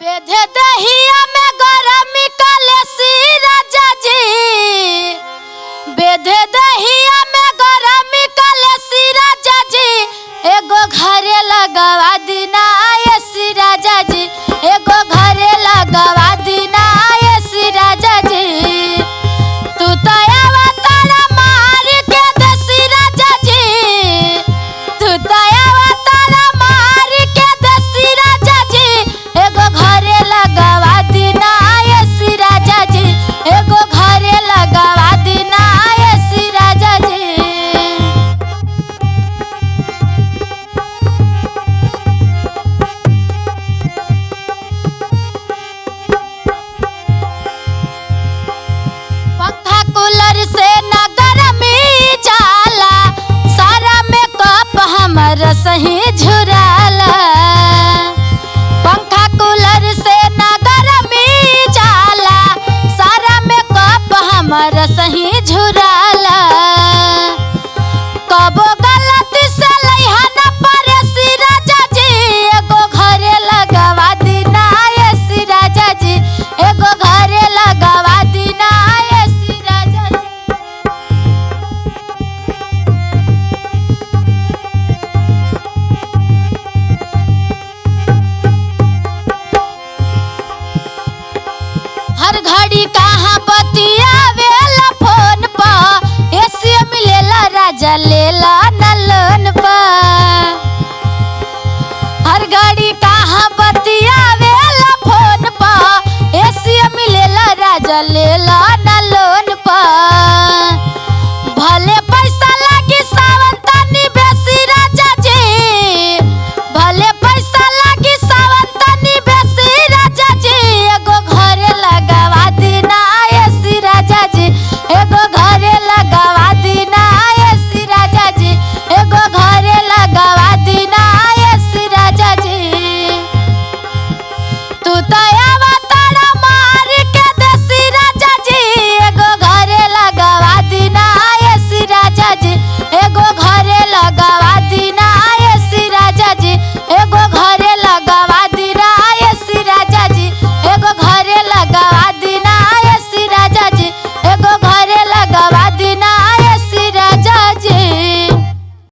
बेधे दहिया में गरमी काले सी राजा जी, बेधे दहिया में गरमी काले सी राजा जी, एगो घरे लगवा दीना ऐसी राजा जी, एगो घरे लगवा दीना ऐसी राजा जी। तू तो अवतार मार के देसी राजा जी, तू तो अवतार मार के देसी राजा जी, एगो घरे लगवा दीना ऐसी राजा जी, एगो घरे लगवा दीना ऐसी राजा जी। पंखा कूलर से न गरमी जाला, सारा मेकअप हमर सही झुराला। पंखा कूलर से न गरमी जाला, सारा मेकअप हमर सही झुराला। कबो गलती से लइहा न परेसी राजा जी, एगो घरे लगवा दीना ऐसी राजा जी, एगो घरे लगवा दीना ऐसी राजा जी। हर घड़ी कहाँ बतियावेला फोन पर, ऐसी मिलेला राजा लेला न लोन पर। हर घड़ी कहाँ बतियावेला फोन पर, ऐसी मिलेला राजा लेला